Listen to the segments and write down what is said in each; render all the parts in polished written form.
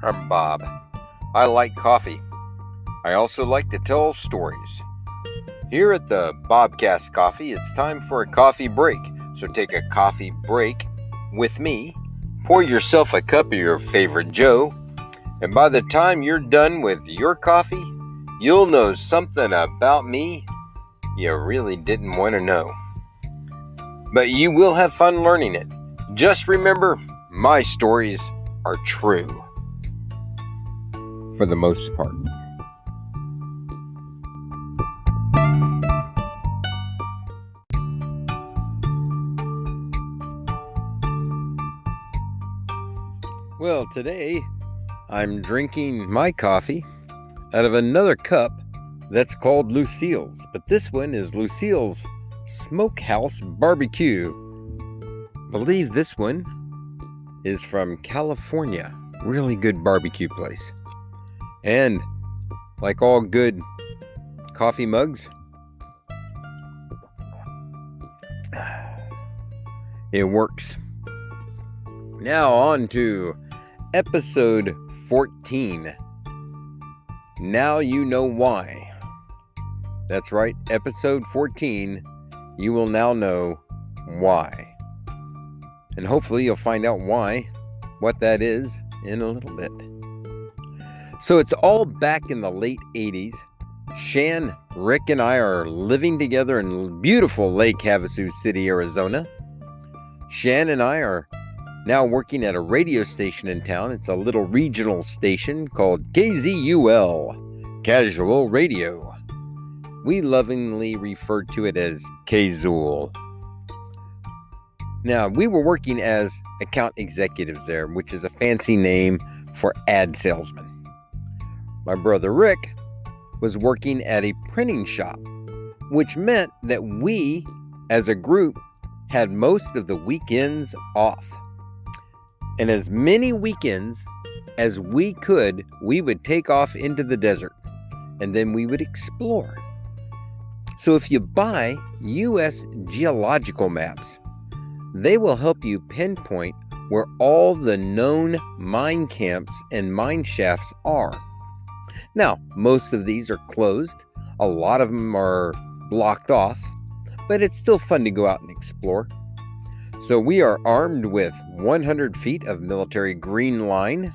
I'm Bob. I like coffee. I also like to tell stories. Here at the Bobcast Coffee, it's time for a coffee break. So take a coffee break with me, pour yourself a cup of your favorite Joe, and by the time you're done with your coffee, you'll know something about me you really didn't want to know. But you will have fun learning it. Just remember, my stories are true. For the most part. Well, today I'm drinking my coffee out of another cup that's called Lucille's, but this one is Lucille's Smokehouse Barbecue. I believe this one is from California. Really good barbecue place. And like all good coffee mugs, it works. Now on to episode 14. Now you know why. That's right, episode 14. You will now know why. And hopefully you'll find out what that is in a little bit. So it's all back in the late 80s. Shan, Rick, and I are living together in beautiful Lake Havasu City, Arizona. Shan and I are now working at a radio station in town. It's a little regional station called KZUL, Casual Radio. We lovingly refer to it as KZUL. Now, we were working as account executives there, which is a fancy name for ad salesmen. My brother Rick was working at a printing shop, which meant that we, as a group, had most of the weekends off. And as many weekends as we could, we would take off into the desert, and then we would explore. So if you buy U.S. geological maps, they will help you pinpoint where all the known mine camps and mine shafts are. Now, most of these are closed. A lot of them are blocked off, but it's still fun to go out and explore. So we are armed with 100 feet of military green line,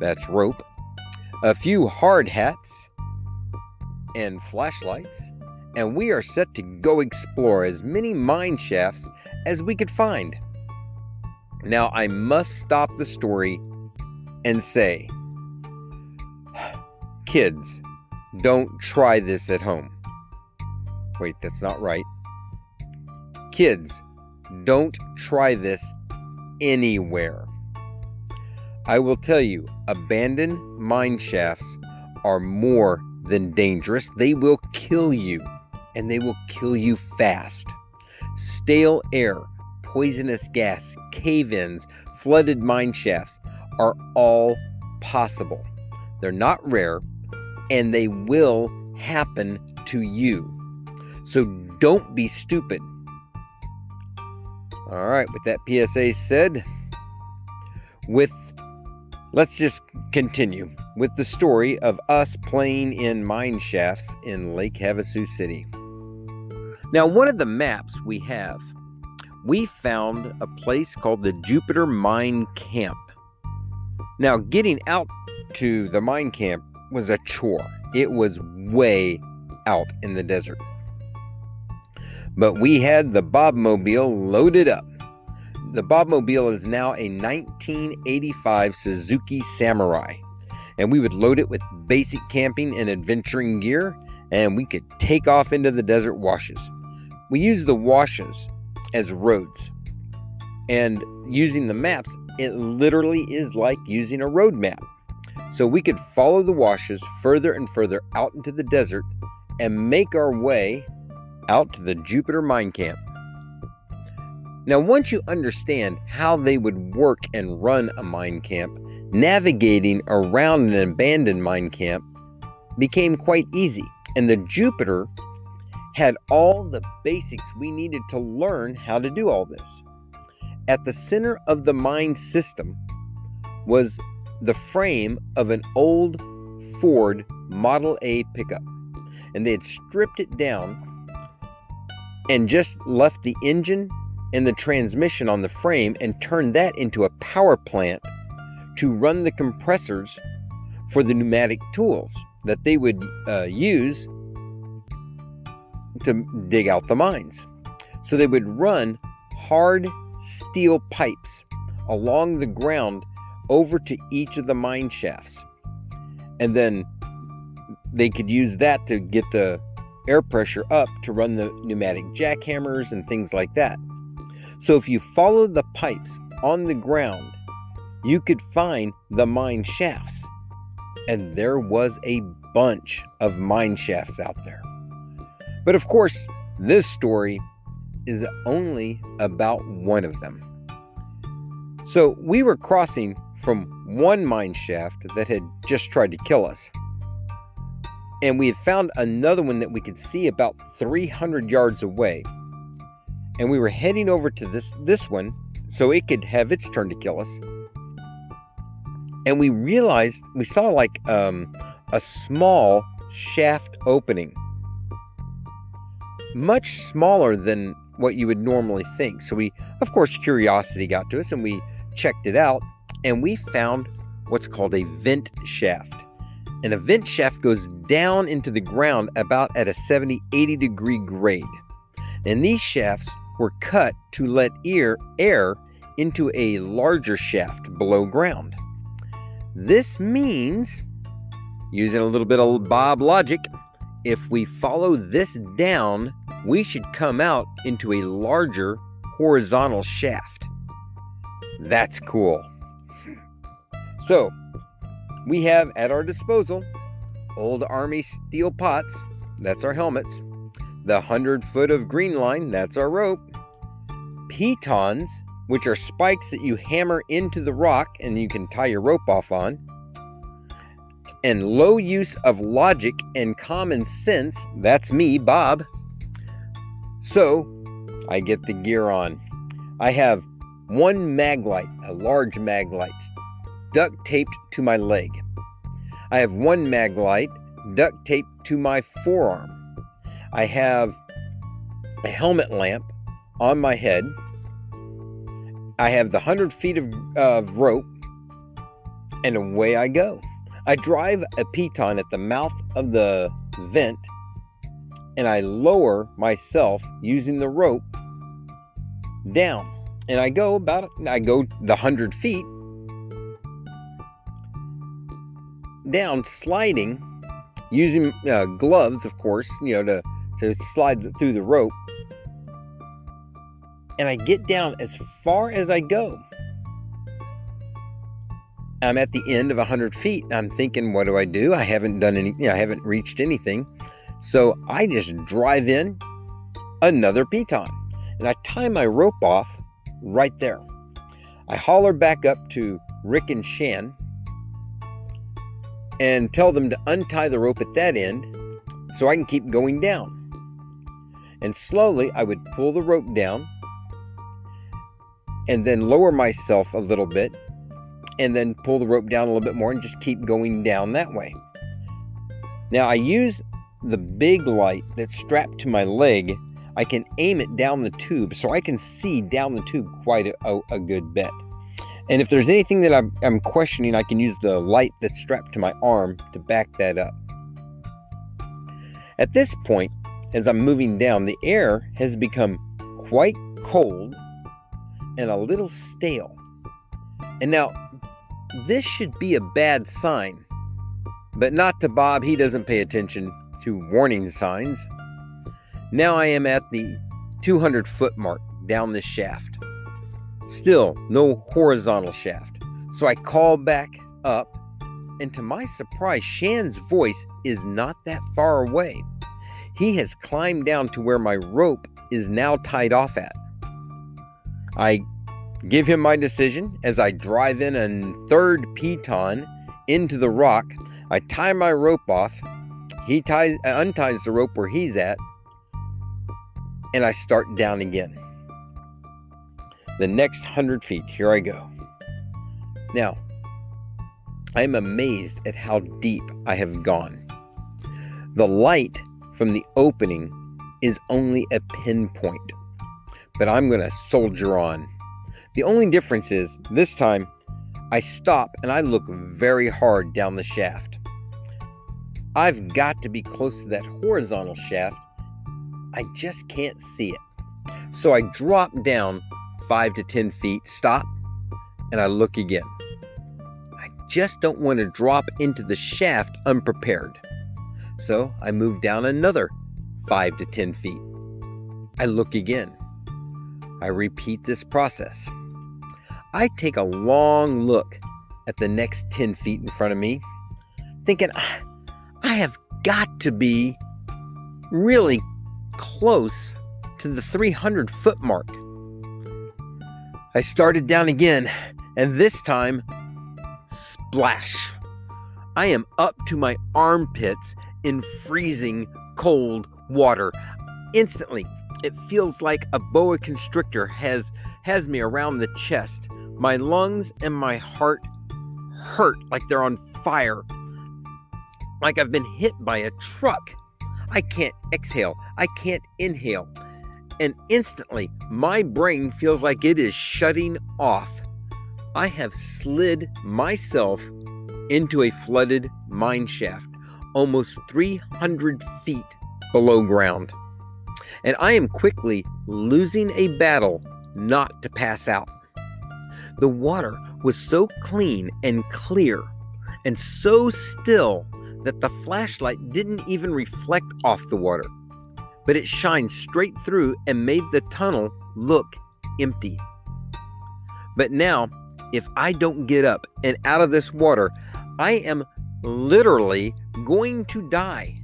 that's rope, a few hard hats, and flashlights, and we are set to go explore as many mine shafts as we could find. Now, I must stop the story and say, kids, don't try this at home. Wait, that's not right. Kids, don't try this anywhere. I will tell you, abandoned mine shafts are more than dangerous. They will kill you, and they will kill you fast. Stale air, poisonous gas, cave-ins, flooded mine shafts are all possible. They're not rare, and they will happen to you. So don't be stupid. All right, with that PSA said, let's just continue with the story of us playing in mine shafts in Lake Havasu City. Now, one of the maps we have, we found a place called the Jupiter Mine Camp. Now, getting out to the mine camp was a chore. It was way out in the desert. But we had the Bobmobile loaded up. The Bobmobile is now a 1985 Suzuki Samurai. And we would load it with basic camping and adventuring gear, and we could take off into the desert washes. We used the washes as roads. And using the maps, it literally is like using a road map. So we could follow the washes further and further out into the desert and make our way out to the Jupiter Mine Camp. Now, once you understand how they would work and run a mine camp, navigating around an abandoned mine camp became quite easy. And the Jupiter had all the basics we needed to learn how to do all this. At the center of the mine system was the frame of an old Ford Model A pickup. And they had stripped it down and just left the engine and the transmission on the frame and turned that into a power plant to run the compressors for the pneumatic tools that they would use to dig out the mines. So they would run hard steel pipes along the ground over to each of the mine shafts. And then they could use that to get the air pressure up to run the pneumatic jackhammers and things like that. So if you follow the pipes on the ground, you could find the mine shafts. And there was a bunch of mine shafts out there. But of course, this story is only about one of them. So we were crossing from one mine shaft that had just tried to kill us. And we had found another one that we could see about 300 yards away. And we were heading over to this one so it could have its turn to kill us. And we realized, we saw like a small shaft opening. Much smaller than what you would normally think. So we, of course, curiosity got to us and we checked it out. And we found what's called a vent shaft. And a vent shaft goes down into the ground about at a 70-80 degree grade. And these shafts were cut to let air into a larger shaft below ground. This means, using a little bit of Bob logic, if we follow this down, we should come out into a larger horizontal shaft. That's cool. So, we have at our disposal old Army steel pots, that's our helmets, the 100-foot of green line, that's our rope, pitons, which are spikes that you hammer into the rock and you can tie your rope off on, and low use of logic and common sense, that's me, Bob. So, I get the gear on. I have one mag light, a large mag light, duct taped to my leg. I have one mag light duct taped to my forearm. I have a helmet lamp on my head. I have the 100 feet of rope, and away I go. I drive a piton at the mouth of the vent, and I lower myself using the rope down. And I go the 100 feet down, sliding, using gloves, of course, to slide through the rope. And I get down as far as I go. I'm at the end of 100 feet. And I'm thinking, what do I do? I haven't done any, I haven't reached anything. So I just drive in another piton. And I tie my rope off right there. I holler back up to Rick and Shan and tell them to untie the rope at that end so I can keep going down. And slowly I would pull the rope down and then lower myself a little bit and then pull the rope down a little bit more and just keep going down that way. Now I use the big light that's strapped to my leg. I can aim it down the tube so I can see down the tube quite a good bit. And if there's anything that I'm questioning, I can use the light that's strapped to my arm to back that up. At this point, as I'm moving down, the air has become quite cold and a little stale. And now, this should be a bad sign, but not to Bob. He doesn't pay attention to warning signs. Now I am at the 200-foot mark down this shaft. Still, no horizontal shaft. So I call back up, and to my surprise, Shan's voice is not that far away. He has climbed down to where my rope is now tied off at. I give him my decision as I drive in a third piton into the rock. I tie my rope off. He unties the rope where he's at, and I start down again. The next 100 feet, here I go. Now, I am amazed at how deep I have gone. The light from the opening is only a pinpoint, but I'm going to soldier on. The only difference is, this time, I stop and I look very hard down the shaft. I've got to be close to that horizontal shaft. I just can't see it. So I drop down 5 to 10 feet, stop, and I look again. I just don't want to drop into the shaft unprepared. So I move down another 5 to 10 feet. I look again. I repeat this process. I take a long look at the next 10 feet in front of me, thinking, I have got to be really close to the 300-foot mark. I started down again, and this time, splash. I am up to my armpits in freezing cold water. Instantly, it feels like a boa constrictor has me around the chest. My lungs and my heart hurt like they're on fire, like I've been hit by a truck. I can't exhale. I can't inhale. And instantly, my brain feels like it is shutting off. I have slid myself into a flooded mine shaft, almost 300 feet below ground. And I am quickly losing a battle not to pass out. The water was so clean and clear and so still that the flashlight didn't even reflect off the water, but it shined straight through and made the tunnel look empty. But now, if I don't get up and out of this water, I am literally going to die.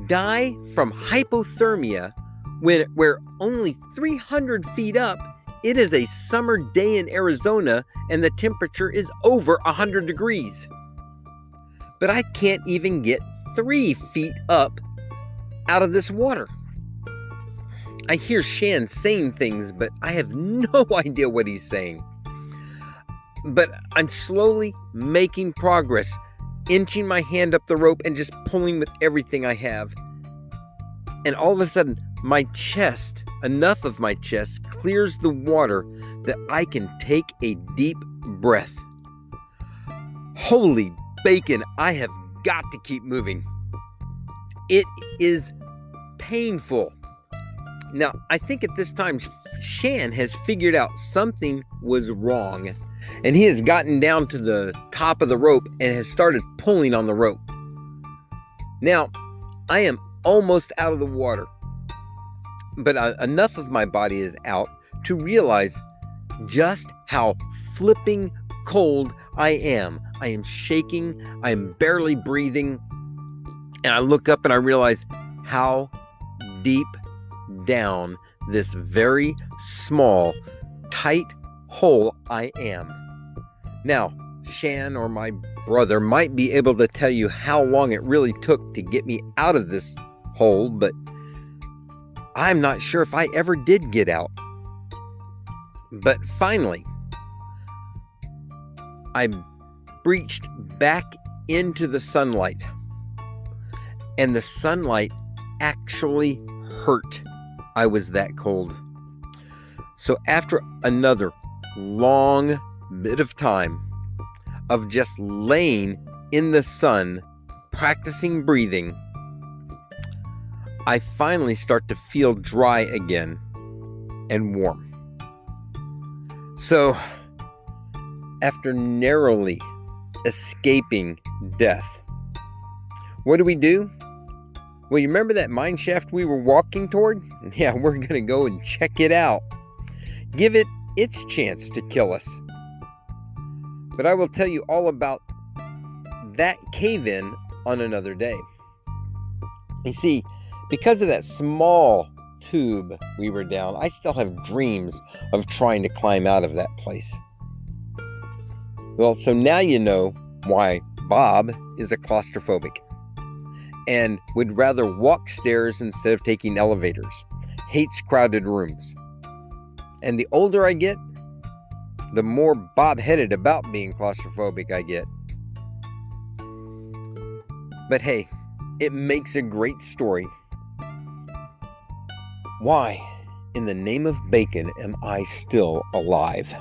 Die from hypothermia where only 300 feet up, it is a summer day in Arizona and the temperature is over 100 degrees. But I can't even get 3 feet up out of this water. I hear Shan saying things, but I have no idea what he's saying. But I'm slowly making progress, inching my hand up the rope and just pulling with everything I have. And all of a sudden, my chest, enough of my chest, clears the water that I can take a deep breath. Holy bacon, I have got to keep moving. It is painful. Now, I think at this time, Shan has figured out something was wrong, and he has gotten down to the top of the rope and has started pulling on the rope. Now, I am almost out of the water, but enough of my body is out to realize just how flipping cold I am. I am shaking. I am barely breathing. And I look up and I realize how deep down this very small, tight hole I am. Now, Shan or my brother might be able to tell you how long it really took to get me out of this hole, but I'm not sure if I ever did get out. But finally, I breached back into the sunlight, and the sunlight actually hurt. I was that cold. So after another long bit of time of just laying in the sun, practicing breathing, I finally start to feel dry again and warm. So, after narrowly escaping death, what do? Well, you remember that mine shaft we were walking toward? Yeah, we're going to go and check it out. Give it its chance to kill us. But I will tell you all about that cave-in on another day. You see, because of that small tube we were down, I still have dreams of trying to climb out of that place. Well, so now you know why Bob is a claustrophobic and would rather walk stairs instead of taking elevators, hates crowded rooms. And the older I get, the more bob-headed about being claustrophobic I get. But hey, it makes a great story. Why, in the name of bacon, am I still alive?